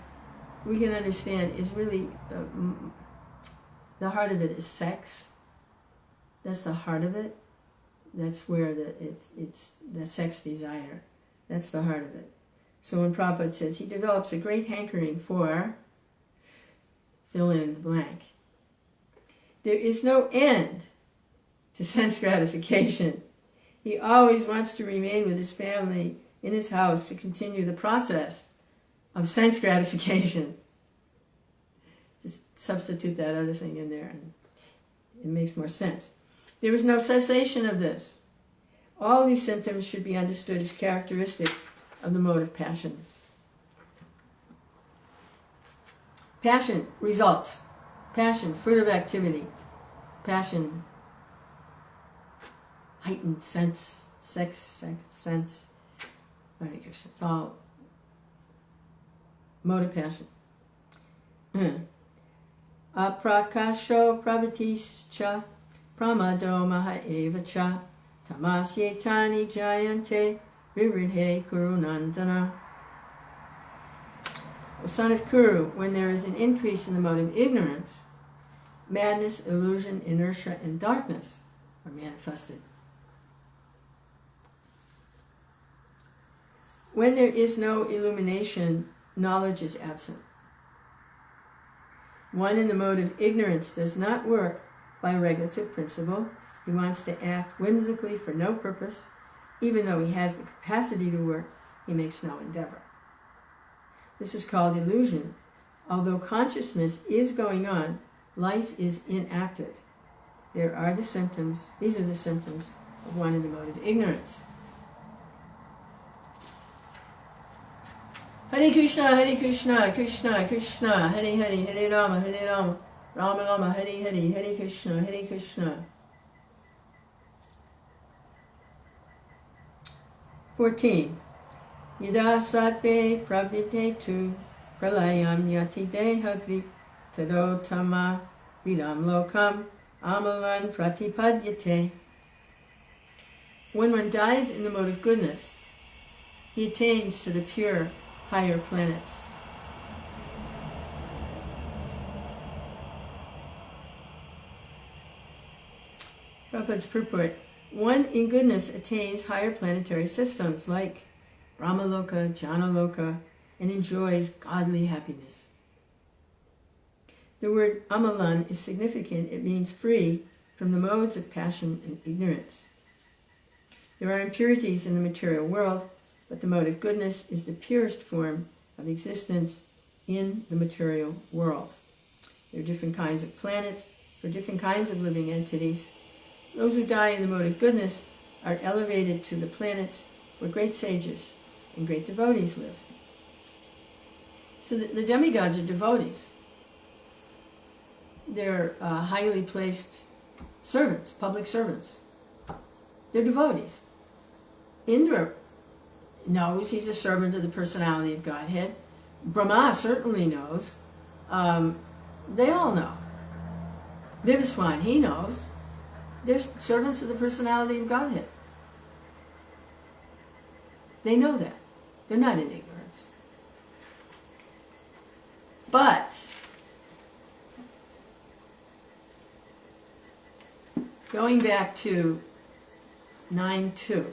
we can understand, is really, the heart of it is sex. That's the heart of it. That's where it's the sex desire. That's the heart of it. So when Prabhupada says he develops a great hankering for fill in the blank. There is no end to sense gratification. He always wants to remain with his family in his house to continue the process of sense gratification. Just substitute that other thing in there and it makes more sense. There is no cessation of this. All these symptoms should be understood as characteristic of the mode of passion. Passion, results. Passion, fruit of activity. Passion, heightened sense, sense. Hare Krishna. It's all mode of passion. Aprakasho prabhatis cha pramado maha eva cha tamasyetani jayante viridhe kurunandana. O son of Kuru, when there is an increase in the mode of ignorance, madness, illusion, inertia, and darkness are manifested. When there is no illumination, knowledge is absent. One in the mode of ignorance does not work by regulative principle. He wants to act whimsically for no purpose. Even though he has the capacity to work, he makes no endeavor. This is called illusion. Although consciousness is going on, life is inactive. There are the symptoms, these are the symptoms of one in the mode of ignorance. Hare Krishna, Hare Krishna, Krishna Krishna, Hare Hare, Hare Rama, Rama Rama, Hare Hare, Hare Krishna, Hare Krishna. 14. Yada sattve pravitetu pralayam yati dehagri tadotama vidam lokam amalan pratipadyate. When one dies in the mode of goodness, he attains to the pure higher planets. Prabhupada's purport. One in goodness attains higher planetary systems like Brahmaloka, Janaloka, and enjoys godly happiness. The word amalan is significant. It means free from the modes of passion and ignorance. There are impurities in the material world, but the mode of goodness is the purest form of existence in the material world. There are different kinds of planets for different kinds of living entities. Those who die in the mode of goodness are elevated to the planets where great sages and great devotees live. So the demigods are devotees. They're highly placed servants, public servants. They're devotees. Indra knows he's a servant of the personality of Godhead. Brahma certainly knows. They all know. Vivaswan, he knows. They're servants of the personality of Godhead. They know that. They're not in ignorance. But going back to 9.2,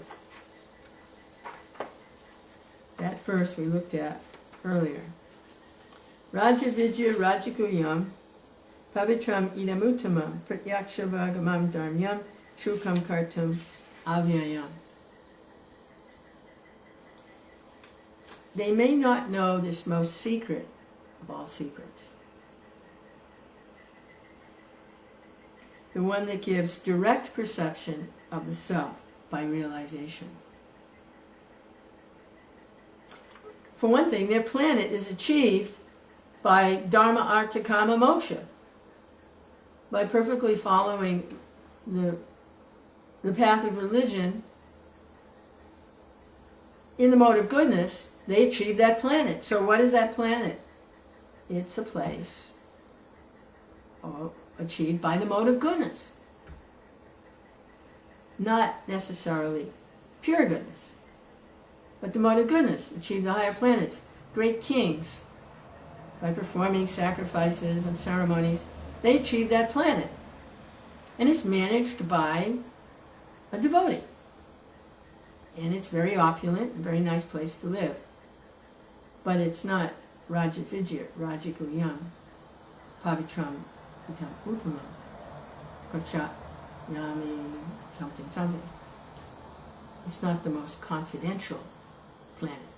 that verse we looked at earlier. Raja Vidya Rajakuyam Pavitram Idamuttamam Pratyakshavāgamam Dharmyam Shukam Kartum Avyayam. They may not know this most secret of all secrets, the one that gives direct perception of the self by realization. For one thing, their planet is achieved by Dharma, Artha, Kama, Moksha, by perfectly following the path of religion in the mode of goodness. They achieve that planet. So what is that planet? It's a place achieved by the mode of goodness. Not necessarily pure goodness, but the mode of goodness. Achieve the higher planets. Great kings, by performing sacrifices and ceremonies, they achieve that planet. And it's managed by a devotee. And it's very opulent, a very nice place to live. But it's not Raja Vidya, Raja Guyam, Pavitram, Vitam Uttamam, Kachat, Yami, something. It's not the most confidential planet.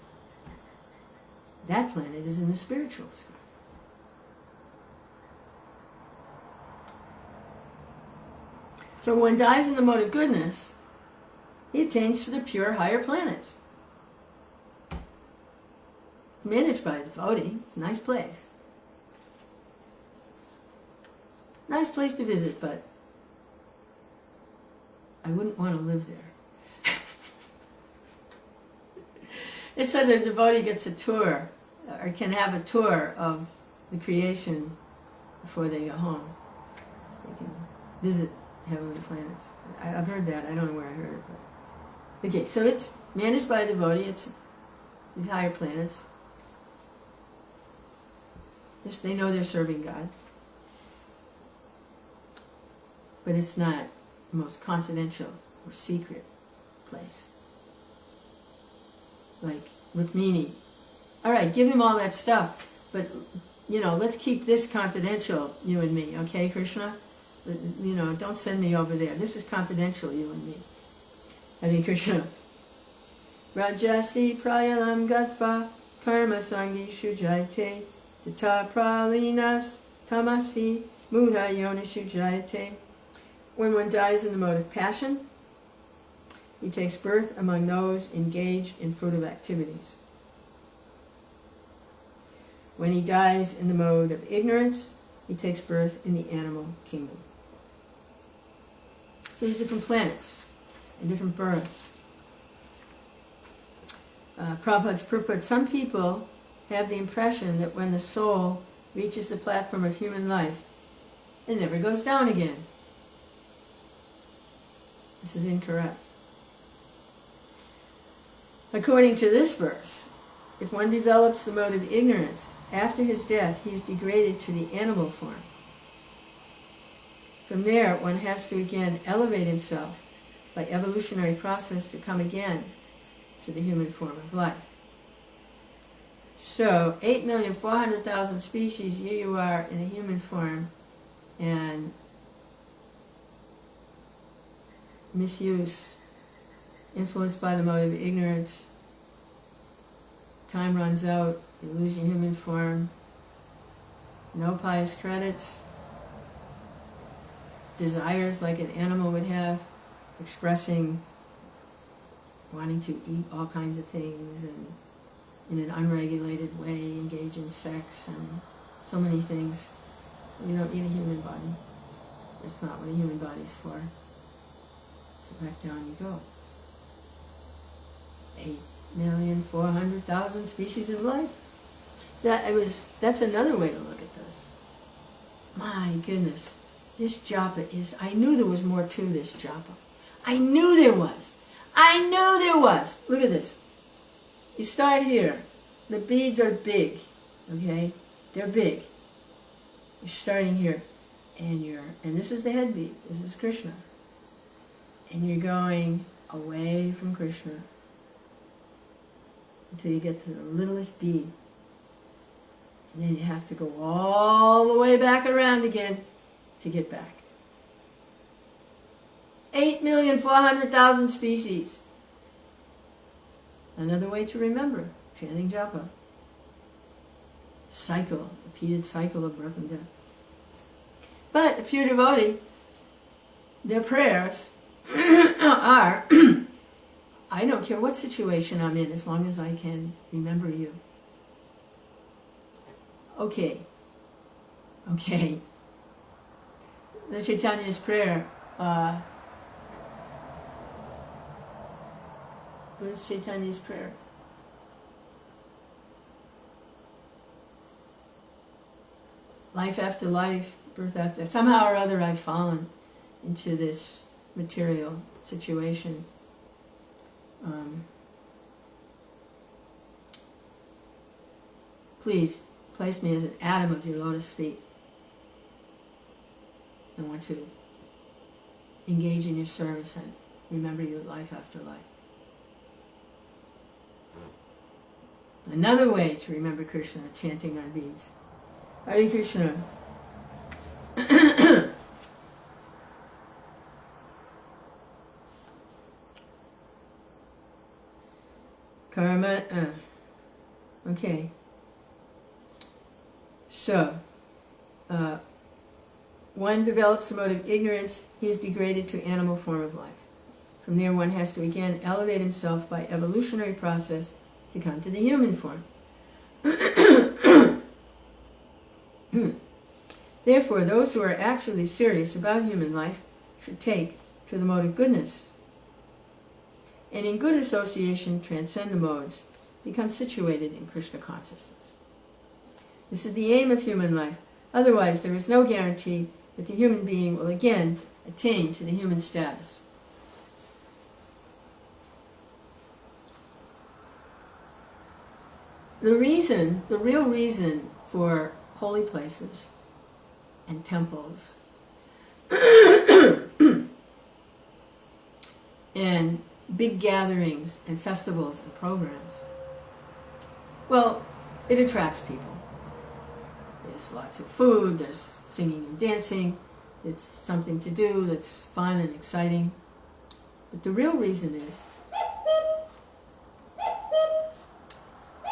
That planet is in the spiritual sky. So when one dies in the mode of goodness, he attains to the pure higher planets. It's managed by a devotee. It's a nice place. Nice place to visit, but I wouldn't want to live there. It said that a devotee gets a tour, or can have a tour of the creation before they go home. They can visit heavenly planets. I've heard that. I don't know where I heard it. But. Okay, so it's managed by a devotee. It's these higher planets. They know they're serving God. But it's not the most confidential or secret place. Like Rukmini. All right, give him all that stuff, but, let's keep this confidential, you and me, okay, Krishna? Don't send me over there. This is confidential, you and me. Hare Krishna. Rajasi prayalam gatva karma sangi shujayate tata pralinas tamasi mudha yona shujayate. When one dies in the mode of passion, he takes birth among those engaged in fruitive activities. When he dies in the mode of ignorance, he takes birth in the animal kingdom. So there's different planets and different births. Prabhupada, some people have the impression that when the soul reaches the platform of human life, it never goes down again. This is incorrect. According to this verse, if one develops the mode of ignorance, after his death he is degraded to the animal form. From there, one has to again elevate himself by evolutionary process to come again to the human form of life. So, 8,400,000 species, here you are in a human form, and misuse, influenced by the mode of ignorance. Time runs out, you lose your human form, no pious credits, desires like an animal would have, expressing, wanting to eat all kinds of things and in an unregulated way engage in sex and so many things. You don't need a human body. That's not what a human body is for. So back down you go. 8,400,000 species of life. That's another way to look at this. My goodness, this japa is, I knew there was more to this japa. I knew there was. Look at this. You start here. The beads are big, okay? They're big. You're starting here, and this is the head bead. This is Krishna. And you're going away from Krishna until you get to the littlest bead. And then you have to go all the way back around again to get back. 8,400,000 species. Another way to remember, chanting japa. Cycle, repeated cycle of birth and death. But a pure devotee, their prayers are, I don't care what situation I'm in as long as I can remember you. Okay. The Chaitanya's prayer, what is Chaitanya's prayer? Life after life, birth after, somehow or other I've fallen into this material situation. Please place me as an atom of your lotus feet. I want to engage in your service and remember you life after life. Another way to remember Krishna, chanting our beads. Hare Krishna. Karma. Okay. So, one develops a mode of ignorance, he is degraded to animal form of life. From there one has to again elevate himself by evolutionary process to come to the human form. Therefore, those who are actually serious about human life should take to the mode of goodness, and in good association transcend the modes, become situated in Krishna consciousness. This is the aim of human life. Otherwise, there is no guarantee that the human being will again attain to the human status. The real reason for holy places and temples and big gatherings and festivals and programs, well, it attracts people. There's lots of food, there's singing and dancing, it's something to do that's fun and exciting. But the real reason is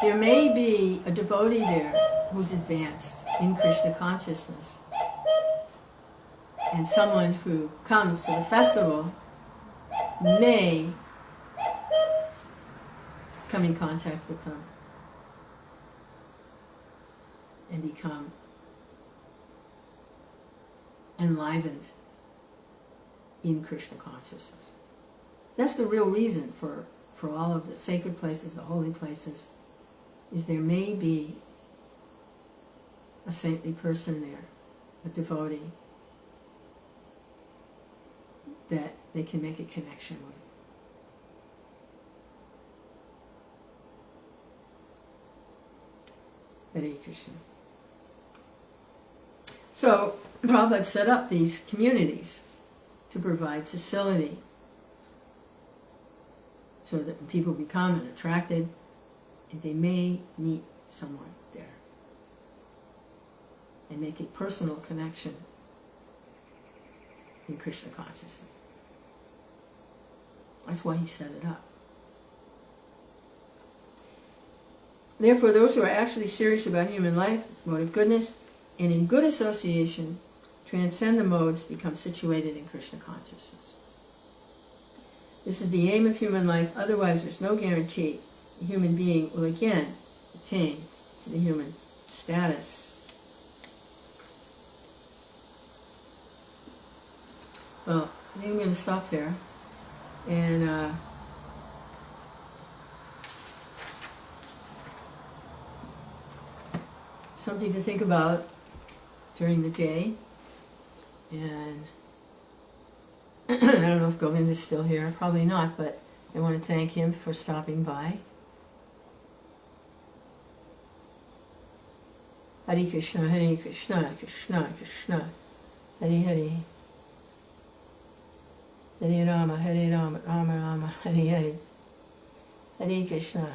there may be a devotee there who's advanced in Krishna consciousness, and someone who comes to the festival may come in contact with them and become enlivened in Krishna consciousness. That's the real reason for all of the sacred places, the holy places, is there may be a saintly person there, a devotee, that they can make a connection with. Hare Krishna. So, Prabhupada set up these communities to provide facility so that when people become attracted, they may meet someone there and make a personal connection in Krishna consciousness. That's why he set it up. Therefore, those who are actually serious about human life, mode of goodness, and in good association, transcend the modes, become situated in Krishna consciousness. This is the aim of human life. Otherwise, there's no guarantee the human being will again attain to the human status. Well, I think I'm going to stop there. And something to think about during the day. And I don't know if Govind is still here, probably not, but I want to thank him for stopping by. Hare Krishna, Krishna Krishna, Hare Hare. Hare Rama, Rama Rama, Hare Hare. Hare Krishna.